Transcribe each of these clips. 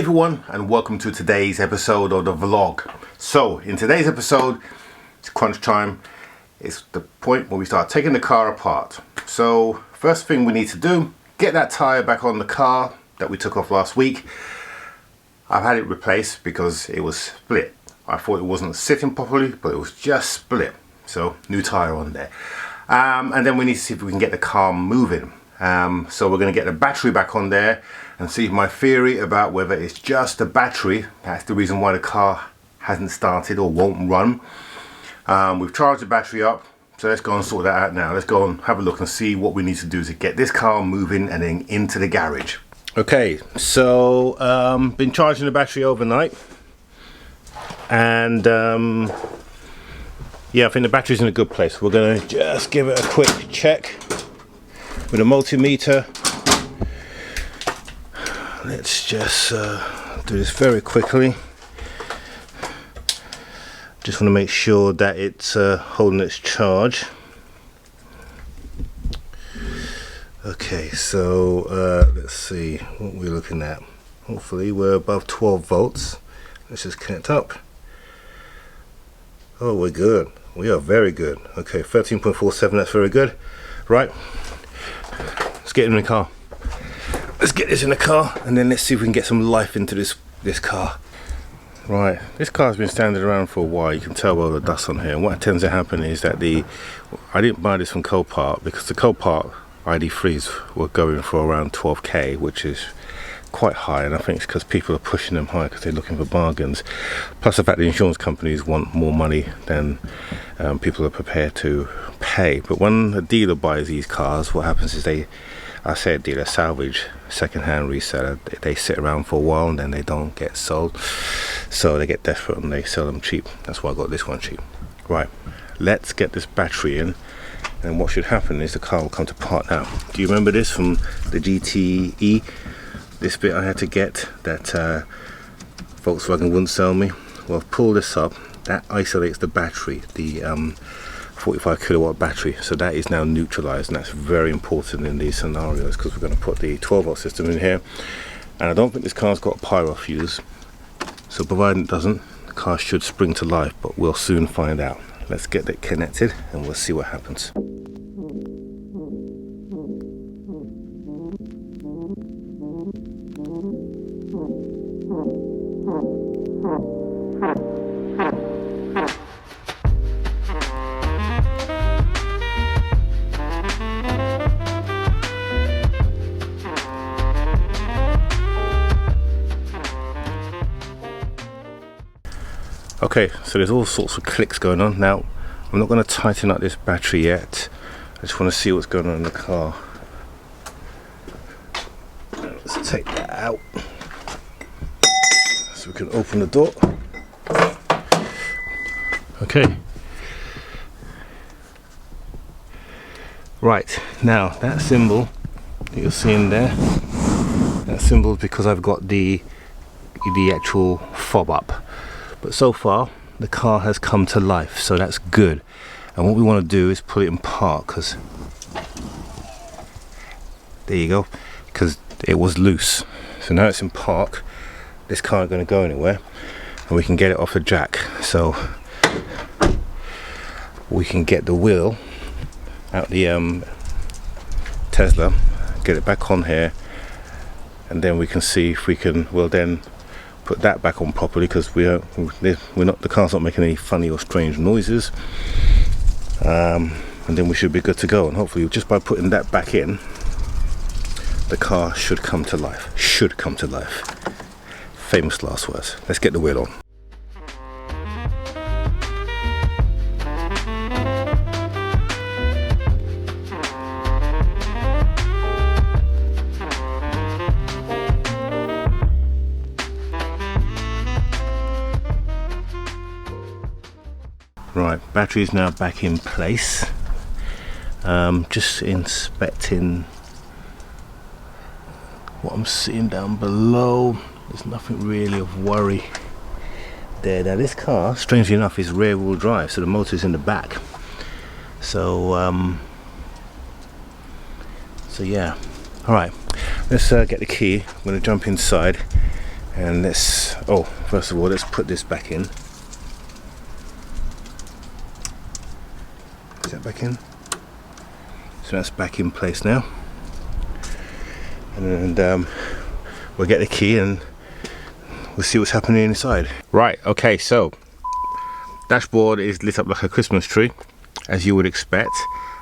everyone, and welcome to today's episode of the vlog. So in today's episode, it's crunch time. It's the point where we start taking the car apart. So first thing we need to do, get that tire back on the car that we took off last week. I've had it replaced because it was split. I thought it wasn't sitting properly, but it was just split. So new tire on there. And then we need to see if we can get the car moving. So we're going to get the battery back on there and see my theory about whether it's just the battery. That's the reason why the car hasn't started or won't run. We've charged the battery up, so let's go and sort that out now. Let's go and have a look and see what we need to do to get this car moving and then into the garage. Okay, so been charging the battery overnight, and yeah, I think the battery's in a good place. We're going to just give it a quick check with a multimeter. Let's just do this very quickly. Just want to make sure that it's holding its charge. Okay, so let's see what we're looking at. Hopefully we're above 12 volts. Let's just connect up. Oh, we're good. We are very good. Okay, 13.47, that's very good. Right, let's get in the car. Let's get this in the car and then let's see if we can get some life into this car. Right, this car's been standing around for a while. You can tell by the dust on here. And what tends to happen is that I didn't buy this from Copart because the Copart iD3s were going for around 12k, which is quite high, and I think it's because people are pushing them high because they're looking for bargains. Plus the fact the insurance companies want more money than people are prepared to pay. But when a dealer buys these cars, what happens is I say a dealer, salvage, second-hand reseller, they sit around for a while and then they don't get sold, so they get desperate and they sell them cheap. That's why I got this one cheap. Right, let's get this battery in, and what should happen is the car will come to part now. Do you remember this from the GTE? This bit I had to get that Volkswagen wouldn't sell me. Well, I've pulled this up. That isolates the battery, the 45 kilowatt battery, so that is now neutralized, and that's very important in these scenarios because we're going to put the 12 volt system in here. And I don't think this car's got a pyro fuse, so provided it doesn't, the car should spring to life, but we'll soon find out. Let's get it connected and we'll see what happens. Okay, so there's all sorts of clicks going on. Now, I'm not going to tighten up this battery yet. I just want to see what's going on in the car. Let's take that out so we can open the door. Okay. Right, now that symbol that you're seeing there, that symbol is because I've got the actual fob up. But so far the car has come to life, so that's good. And what we want to do is put it in park, because there you go, because it was loose. So now it's in park. This car isn't going to go anywhere, and we can get it off the jack. So we can get the wheel out the Tesla, get it back on here, and then we can see if we can, well then, put that back on properly, because we're not, the car's not making any funny or strange noises, and then we should be good to go. And hopefully just by putting that back in, the car should come to life. Should come to life. Famous last words. Let's get the wheel on. Right, battery is now back in place. Just inspecting what I'm seeing down below. There's nothing really of worry there. Now this car, strangely enough, is rear wheel drive, so the motor's in the back. So yeah. All right, let's get the key. I'm going to jump inside And let's, oh, first of all, let's put this back in. Is that back in? So that's back in place now. And we'll get the key and we'll see what's happening inside. Right, okay, so dashboard is lit up like a Christmas tree, as you would expect.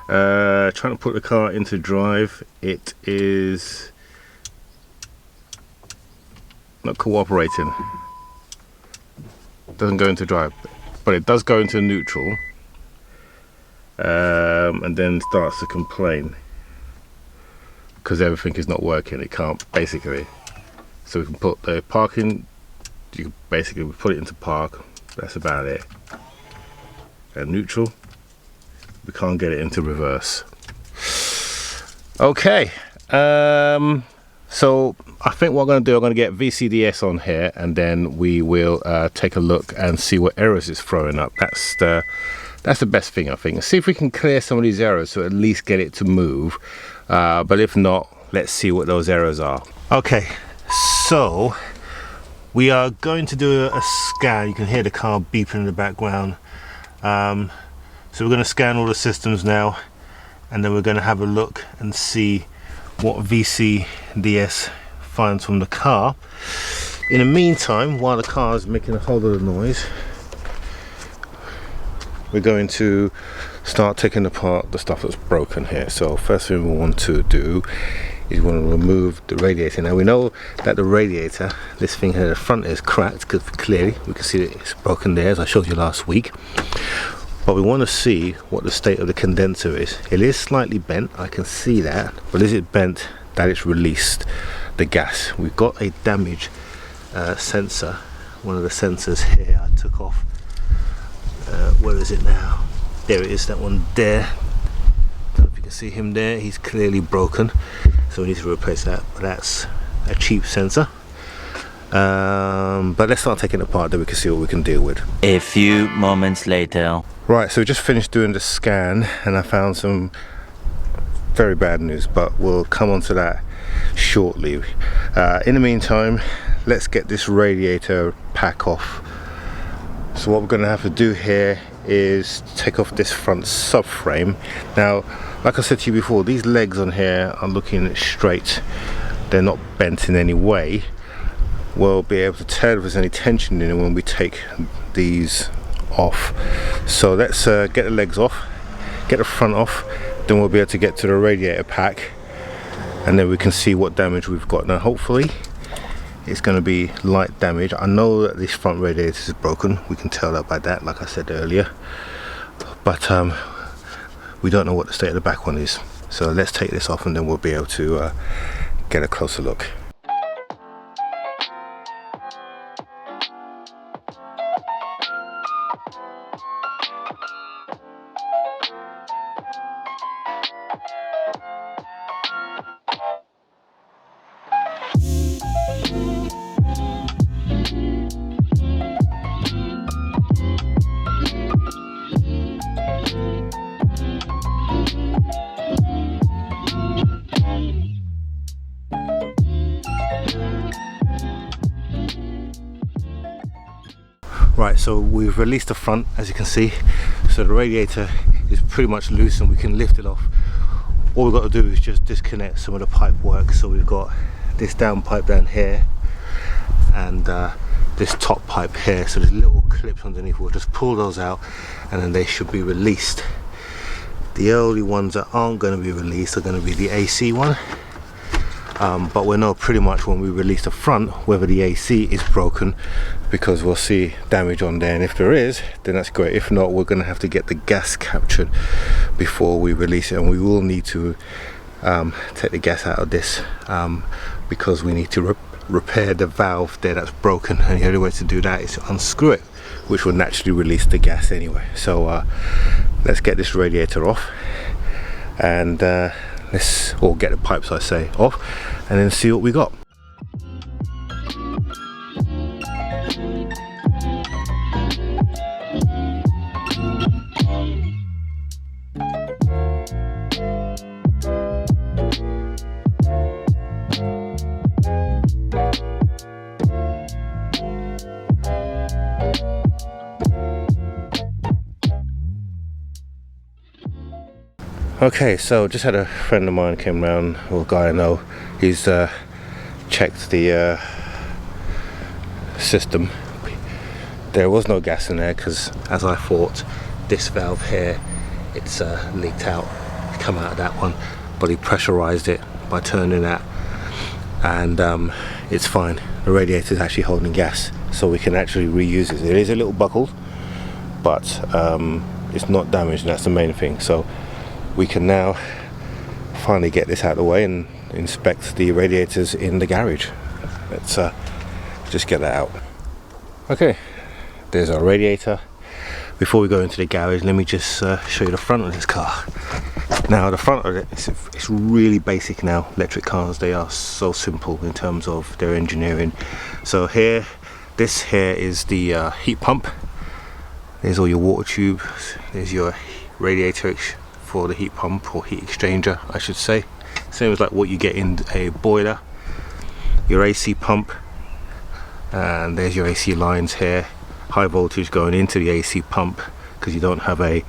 Trying to put the car into drive. It is not cooperating. Doesn't go into drive, but it does go into neutral, and then starts to complain because everything is not working. It can't, basically. So we can put the parking, you can basically put it into park, that's about it. And neutral, we can't get it into reverse. Okay, so I think what I'm going to do, I'm going to get VCDS on here, and then we will take a look and see what errors it's throwing up. That's the best thing, I think. See if we can clear some of these errors, so at least get it to move. But if not, let's see what those errors are. Okay, so we are going to do a scan. You can hear the car beeping in the background. So we're going to scan all the systems now, and then we're going to have a look and see what VCDS finds from the car. In the meantime, while the car is making a whole lot of noise, we're going to start taking apart the stuff that's broken here. So first thing we want to do is we want to remove the radiator. Now we know that the radiator, this thing here, the front is cracked, because clearly we can see that it's broken there, as I showed you last week. But we want to see what the state of the condenser is. It is slightly bent, I can see that, but is it bent that it's released the gas? We've got a damaged sensor, one of the sensors here I took off. Where is it now? There it is, that one there. Don't know if you can see him there, he's clearly broken, so we need to replace that. But that's a cheap sensor. But let's start taking it apart, then we can see what we can deal with. A few moments later. Right, so we just finished doing the scan and I found some very bad news, but we'll come on to that shortly. In the meantime, let's get this radiator pack off. So what we're going to have to do here is take off this front subframe. Now, like I said to you before, these legs on here are looking straight. They're not bent in any way. We'll be able to tell if there's any tension in it when we take these off. So let's get the legs off, get the front off, then we'll be able to get to the radiator pack, and then we can see what damage we've got. Now hopefully it's going to be light damage. I know that this front radiator is broken, we can tell that by that, like I said earlier, but we don't know what the state of the back one is. So let's take this off and then we'll be able to get a closer look. Right, so we've released the front, as you can see, so the radiator is pretty much loose and we can lift it off. All we've got to do is just disconnect some of the pipe work. So we've got this down pipe down here and this top pipe here, so there's little clips underneath. We'll just pull those out and then they should be released. The only ones that aren't going to be released are going to be the AC one. But we'll know pretty much when we release the front whether the AC is broken, because we'll see damage on there, and if there is, then that's great. If not, we're going to have to get the gas captured before we release it, and we will need to take the gas out of this because we need to repair the valve there that's broken, and the only way to do that is to unscrew it, which will naturally release the gas anyway. So let's get this radiator off and or get the pipes, I say, off, and then see what we got. Okay, so just had a friend of mine came round, or a guy I know. He's checked the system. There was no gas in there because, as I thought, this valve here, it's leaked out, come out of that one, but he pressurized it by turning that, and it's fine. The radiator is actually holding gas, so we can actually reuse it. It is a little buckled, but it's not damaged, and that's the main thing. So we can now finally get this out of the way and inspect the radiators in the garage. Let's just get that out. Okay, there's our radiator. Before we go into the garage, let me just show you the front of this car. Now the front of it, it's really basic now. Electric cars, they are so simple in terms of their engineering. So here, this here is the heat pump. There's all your water tubes. There's your radiator for the heat pump, or heat exchanger I should say. Same as like what you get in a boiler. Your AC pump, and there's your AC lines here. High voltage going into the AC pump, because you don't have a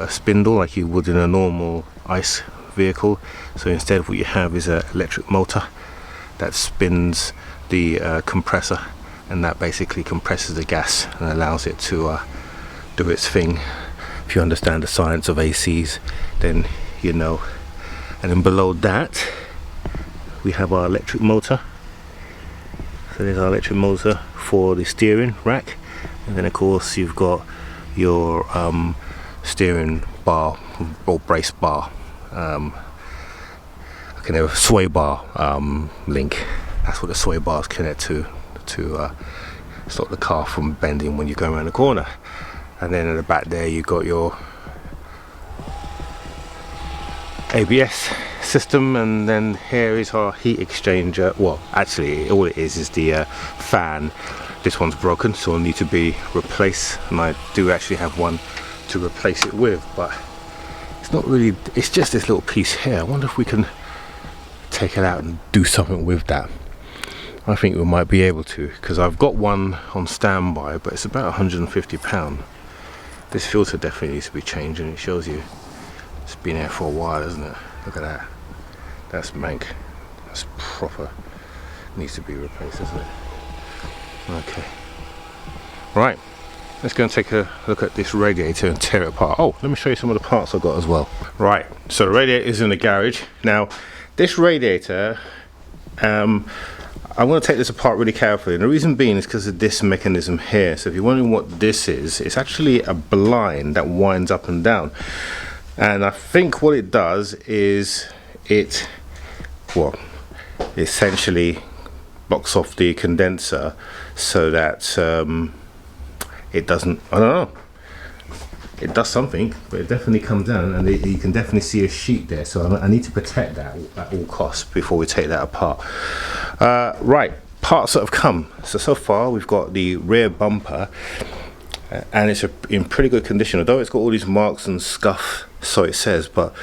spindle like you would in a normal ICE vehicle. So instead what you have is an electric motor that spins the compressor, and that basically compresses the gas and allows it to do its thing. If you understand the science of ACs, then you know. And then below that we have our electric motor. So there's our electric motor for the steering rack, and then of course you've got your steering bar or brace bar, kind of sway bar link. That's what the sway bars connect to stop the car from bending when you go around the corner. And then at the back there you've got your ABS system, and then here is our heat exchanger. Well, actually all it is the fan. This one's broken, so it'll need to be replaced, and I do actually have one to replace it with, but it's not really, it's just this little piece here. I wonder if we can take it out and do something with that. I think we might be able to, because I've got one on standby, but it's about £150. This filter definitely needs to be changed, and it shows you it's been there for a while, isn't it? Look at that. That's mank. That's proper. Needs to be replaced, isn't it? Okay. Right. Let's go and take a look at this radiator and tear it apart. Oh, let me show you some of the parts I've got as well. Right. So the radiator is in the garage. Now, this radiator, I'm going to take this apart really carefully, and the reason being is because of this mechanism here. So if you're wondering what this is, it's actually a blind that winds up and down. And I think what it does is it, well, essentially blocks off the condenser so that it doesn't, I don't know, it does something, but it definitely comes down, and you can definitely see a sheet there. So I need to protect that at all costs before we take that apart. Right, parts that have come. So far we've got the rear bumper, and it's in pretty good condition, although it's got all these marks and scuff, so it says, but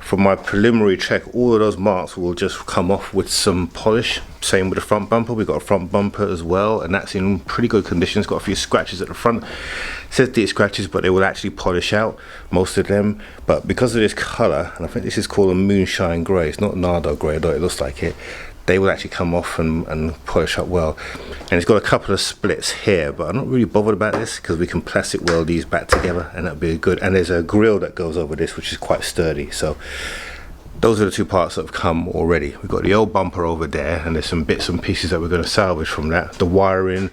from my preliminary check, all of those marks will just come off with some polish. Same with the front bumper. We've got a front bumper as well, and that's in pretty good condition. It's got a few scratches at the front. It says deep scratches, but they will actually polish out most of them. But because of this colour, and I think this is called a moonshine grey, it's not nardo grey, although it looks like it, they will actually come off and polish up well. And it's got a couple of splits here, but I'm not really bothered about this because we can plastic weld these back together, and that'll be good. And there's a grill that goes over this, which is quite sturdy. So those are the two parts that have come already. We've got the old bumper over there, and there's some bits and pieces that we're going to salvage from that. The wiring,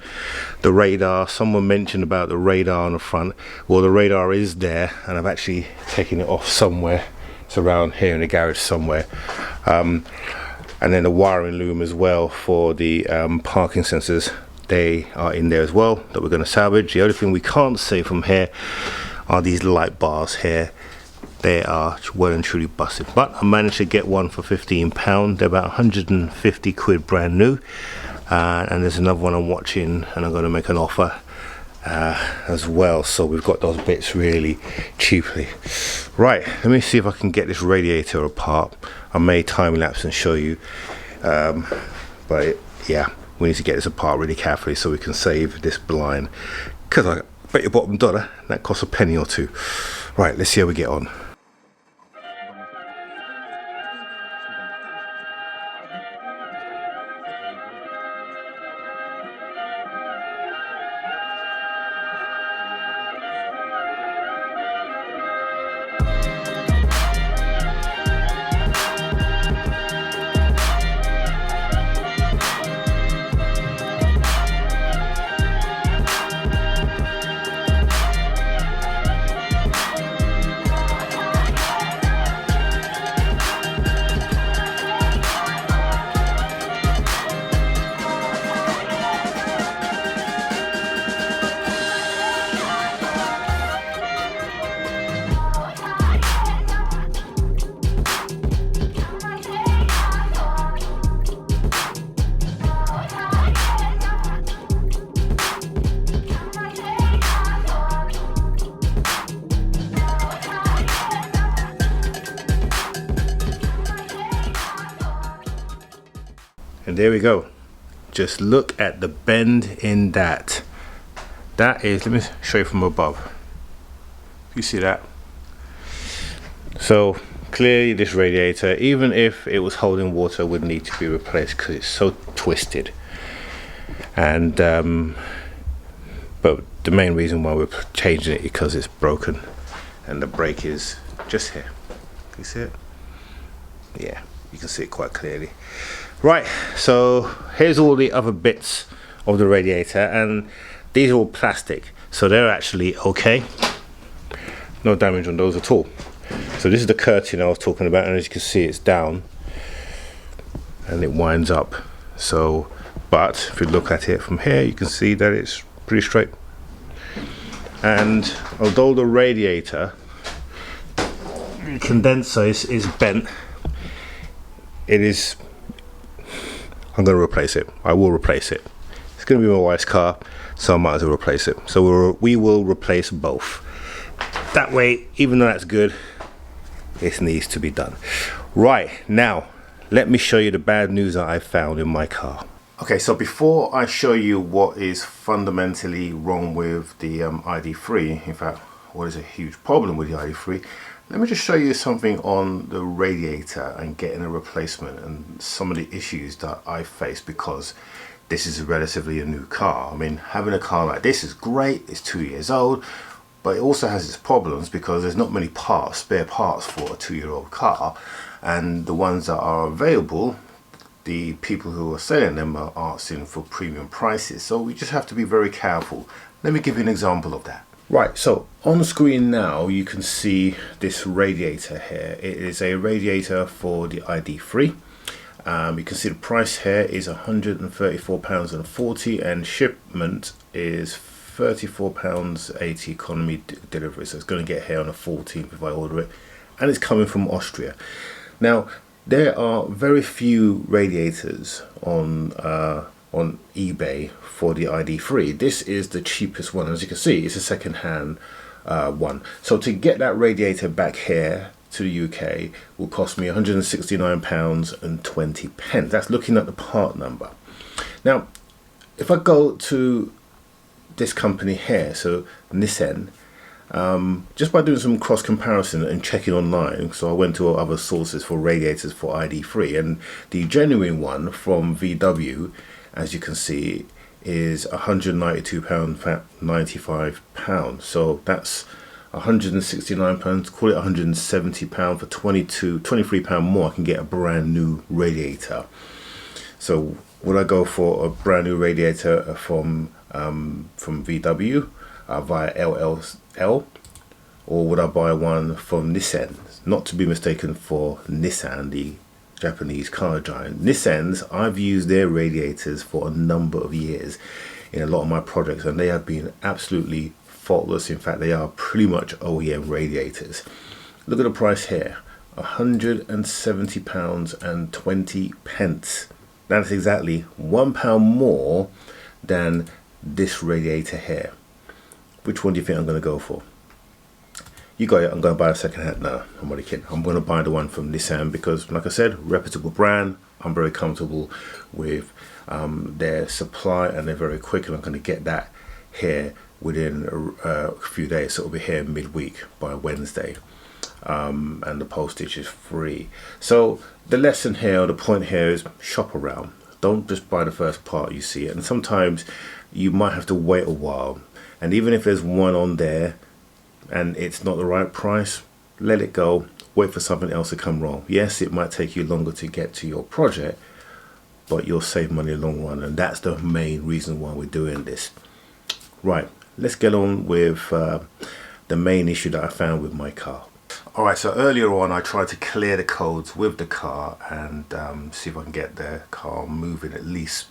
the radar. Someone mentioned about the radar on the front. Well, the radar is there, and I've actually taken it off somewhere. It's around here in the garage somewhere. And then the wiring loom as well for the parking sensors, they are in there as well, that we're going to salvage. The only thing we can't see from here are these light bars here. They are well and truly busted, but I managed to get one for £15. They're about 150 quid brand new, and there's another one I'm watching, and I'm going to make an offer as well. So we've got those bits really cheaply. Right, let me see if I can get this radiator apart. I may time lapse and show you, but yeah, we need to get this apart really carefully so we can save this blind, because I bet your bottom dollar that costs a penny or two. Right, let's see how we get on. And there we go. Just look at the bend in that. That is, let me show you from above. You see that? So clearly this radiator, even if it was holding water, would need to be replaced because it's so twisted. And but the main reason why we're changing it is because it's broken and the brake is just here. Can you see it? Yeah, you can see it quite clearly. Right, so here's all the other bits of the radiator, and these are all plastic, so they're actually okay. No damage on those at all. So this is the curtain I was talking about, and as you can see, it's down and it winds up. So, but if you look at it from here, you can see that it's pretty straight. And although the radiator condenser is bent, it is, I'm going to replace it. I will replace it. It's going to be my wife's car, so I might as well replace it. So we will replace both. That way, even though that's good, it needs to be done. Right, now, let me show you the bad news that I found in my car. Okay, so before I show you what is fundamentally wrong with the iD3, in fact, what is a huge problem with the iD3, let me just show you something on the radiator and getting a replacement and some of the issues that I faced because this is relatively a new car. I mean, having a car like this is great, it's 2 years old, but it also has its problems because there's not many parts, spare parts for a 2-year-old car, and the ones that are available, the people who are selling them are asking for premium prices. So we just have to be very careful. Let me give you an example of that. Right, so on the screen now you can see this radiator here. It is a radiator for the iD3. You can see the price here is £134.40 and shipment is £34.80 economy delivery. So it's going to get here on the 14th if I order it, and it's coming from Austria. Now there are very few radiators on eBay for the iD3. This is the cheapest one. As you can see, it's a second-hand one. So to get that radiator back here to the UK will cost me £169.20. That's looking at the part number. Now, if I go to this company here, so Nissan, just by doing some cross comparison and checking online, so I went to other sources for radiators for iD3, and the genuine one from VW, as you can see, is £192.95. So that's £169, call it £170 for £23 more. I can get a brand new radiator. So would I go for a brand new radiator from VW via LLL, or would I buy one from Nissan? Not to be mistaken for Nissan, the Japanese car giant. Nissans, I've used their radiators for a number of years in a lot of my projects, and they have been absolutely faultless. In fact, they are pretty much OEM radiators. Look at the price here, £170.20. That's exactly £1 more than this radiator here. Which one do you think I'm going to go for? You got it. I'm going to buy a second hand. No, I'm only kidding. I'm going to buy the one from Nissan because, like I said, reputable brand. I'm very comfortable with their supply, and they're very quick, and I'm going to get that here within a few days. So it'll be here midweek by Wednesday. And the postage is free. So the lesson here, or the point here, is shop around. Don't just buy the first part you see it. And sometimes you might have to wait a while. And even if there's one on there and it's not the right price, let it go. Wait for something else to come wrong. Yes, it might take you longer to get to your project, but you'll save money in the long run. And that's the main reason why we're doing this. Right, let's get on with the main issue that I found with my car. Alright, so earlier on I tried to clear the codes with the car and see if I can get the car moving, at least,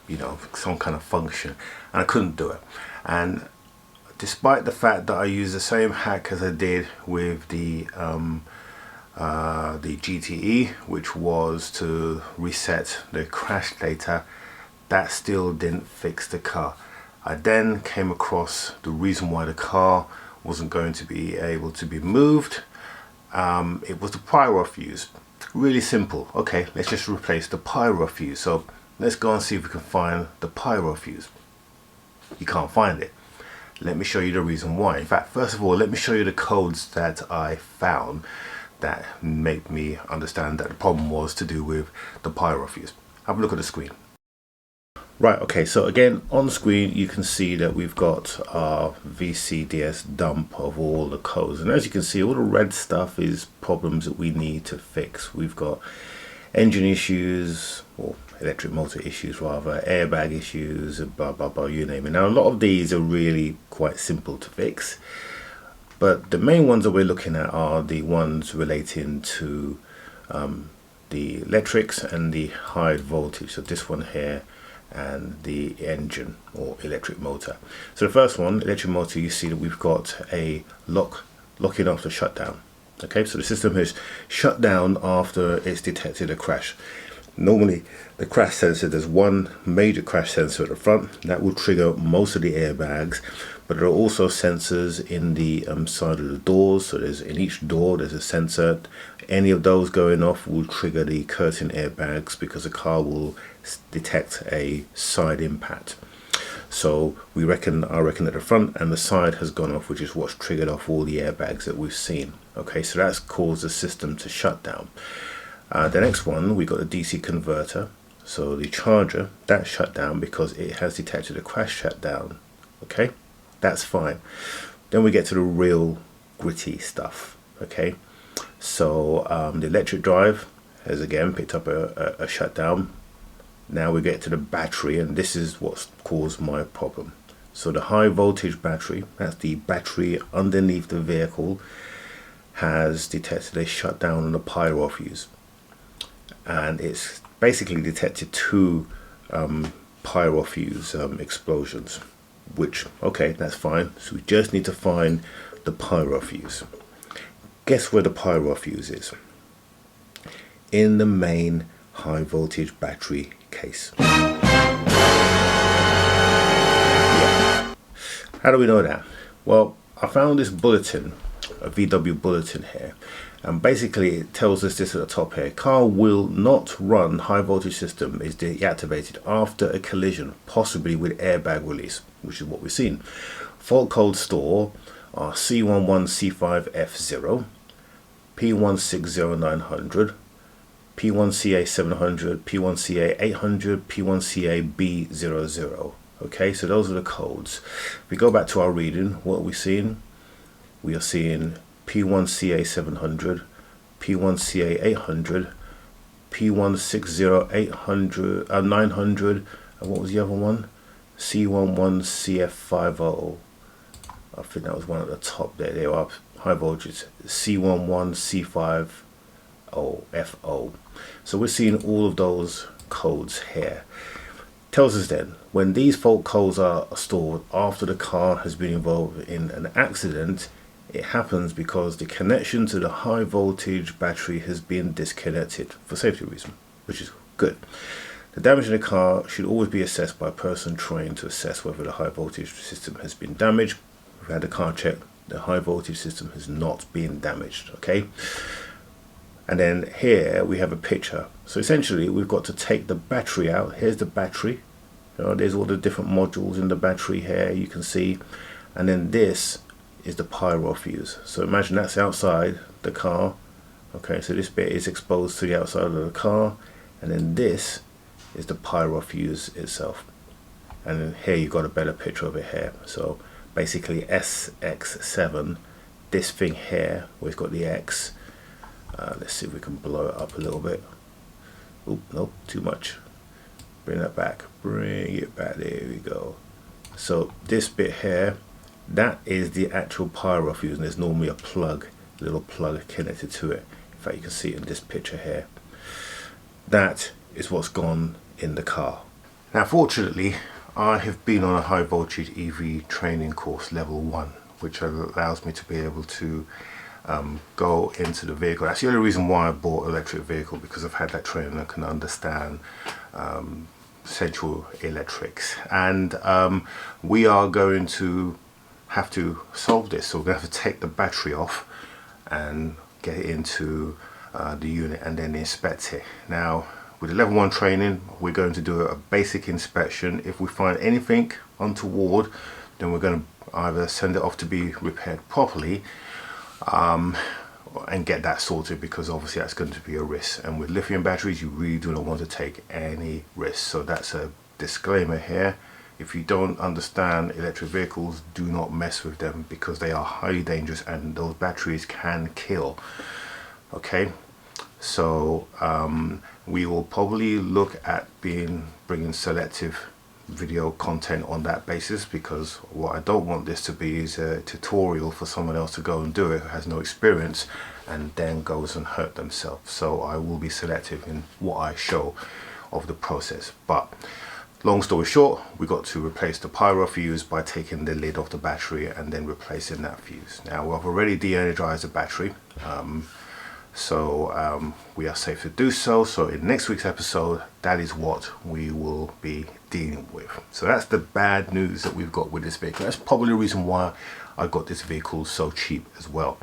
you know, some kind of function, and I couldn't do it. And despite the fact that I used the same hack as I did with the GTE, which was to reset the crash data, that still didn't fix the car. I then came across the reason why the car wasn't going to be able to be moved. It was the pyro fuse. Really simple. Okay, let's just replace the pyro fuse. So let's go and see if we can find the pyro fuse. You can't find it. Let me show you the reason why. In fact, first of all, let me show you the codes that I found that made me understand that the problem was to do with the pyro fuse. Have a look at the screen. Right, okay, so again on screen you can see that we've got our VCDS dump of all the codes, and as you can see, all the red stuff is problems that we need to fix. We've got engine issues, or electric motor issues rather, airbag issues, blah blah blah, you name it. Now a lot of these are really quite simple to fix, but the main ones that we're looking at are the ones relating to the electrics and the high voltage. So this one here, and the engine or electric motor. So the first one, electric motor, you see that we've got a locking after shutdown. Okay, so the system has shut down after it's detected a crash. Normally the crash sensor, there's one major crash sensor at the front that will trigger most of the airbags, but there are also sensors in the side of the doors. So there's in each door there's a sensor. Any of those going off will trigger the curtain airbags, because the car will detect a side impact. So I reckon that the front and the side has gone off, which is what's triggered off all the airbags that we've seen. Okay, so that's caused the system to shut down. The next one, we got a DC converter. So the charger, that shut down because it has detected a crash shutdown. Okay, that's fine. Then we get to the real gritty stuff. Okay, so the electric drive has again picked up a shutdown. Now we get to the battery, and this is what's caused my problem. So the high voltage battery, that's the battery underneath the vehicle, has detected a shutdown on the pyro fuse, and it's basically detected two pyro fuse explosions, which, okay, that's fine. So we just need to find the pyro fuse. Guess where the pyro fuse is? In the main high voltage battery case. Yeah. How do we know that? Well, I found this bulletin, a VW bulletin here, and basically it tells us this at the top here: car will not run, high voltage system is deactivated after a collision, possibly with airbag release, which is what we've seen. Fault codes store are C11C5F0, P160900, P1CA700, P1CA800, P1CAB00. Okay, so those are the codes. If we go back to our reading, what are we seeing? We are seeing P1CA700, P1CA800, P160800, 900, and what was the other one? C11CF50. I think that was one at the top there. They are high voltage. C11C50FO. So we're seeing all of those codes here. Tells us then, when these fault codes are stored after the car has been involved in an accident, it happens because the connection to the high voltage battery has been disconnected for safety reasons, which is good. The damage in the car should always be assessed by a person trained to assess whether the high voltage system has been damaged. We've had the car checked. The high voltage system has not been damaged. Okay. And then here we have a picture. So essentially we've got to take the battery out. Here's the battery. There's all the different modules in the battery here, you can see. and then this is the pyro fuse. So imagine that's outside the car. Okay, so this bit is exposed to the outside of the car, and then this is the pyro fuse itself. And then here you got a better picture of it here. So basically SX7, this thing here where it's got the X, let's see if we can blow it up a little bit. Oop, nope, too much. Bring that back, bring it back, there we go. So this bit here, that is the actual pyro fuse, and there's normally a plug, little plug connected to it. In fact, you can see it in this picture here. That is what's gone in the car. Now fortunately, I have been on a high voltage EV training course level 1, which allows me to be able to go into the vehicle. That's the only reason why I bought an electric vehicle, because I've had that training and can understand central electrics. And we are going to have to solve this. So we're going to have to take the battery off and get it into the unit and then inspect it. Now with the level 1 training, we're going to do a basic inspection. If we find anything untoward, then we're going to either send it off to be repaired properly and get that sorted, because obviously that's going to be a risk, and with lithium batteries you really do not want to take any risks. So that's a disclaimer here. If you don't understand electric vehicles, do not mess with them, because they are highly dangerous and those batteries can kill. Okay, so we will probably look at bringing selective video content on that basis, because what I don't want this to be is a tutorial for someone else to go and do it who has no experience and then goes and hurt themselves. So I will be selective in what I show of the process. But long story short, we got to replace the pyro fuse by taking the lid off the battery and then replacing that fuse. Now I've already de-energized the battery, so we are safe to do so. So in next week's episode, that is what we will be dealing with. So that's the bad news that we've got with this vehicle. That's probably the reason why I got this vehicle so cheap as well.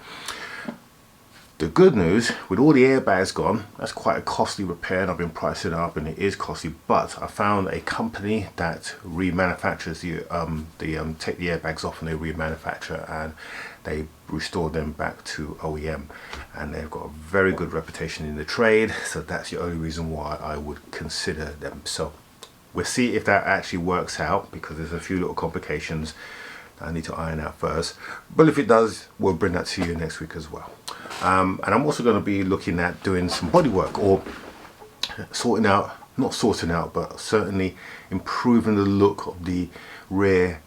The good news, with all the airbags gone, that's quite a costly repair, and I've been pricing it up and it is costly, but I found a company that remanufactures take the airbags off and they remanufacture and they restore them back to OEM, and they've got a very good reputation in the trade. So that's the only reason why I would consider them. So we'll see if that actually works out, because there's a few little complications I need to iron out first, but if it does, we'll bring that to you next week as well. And I'm also going to be looking at doing some body work, or not sorting out, but certainly improving the look of the rear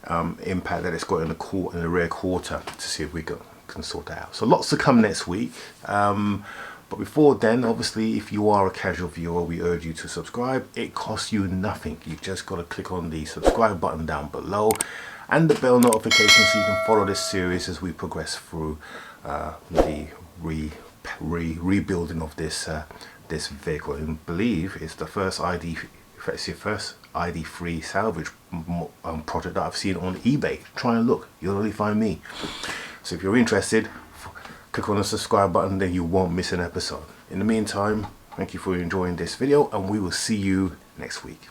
impact that it's got in the rear quarter, to see if we can sort that out. So lots to come next week. But before then, obviously, if you are a casual viewer, we urge you to subscribe. It costs you nothing. You've just got to click on the subscribe button down below and the bell notification, so you can follow this series as we progress through the rebuilding of this this vehicle. I believe it's the first iD3 salvage product that I've seen on eBay. Try and look, you'll only find me. So if you're interested, click on the subscribe button, then you won't miss an episode. In the meantime, thank you for enjoying this video, and we will see you next week.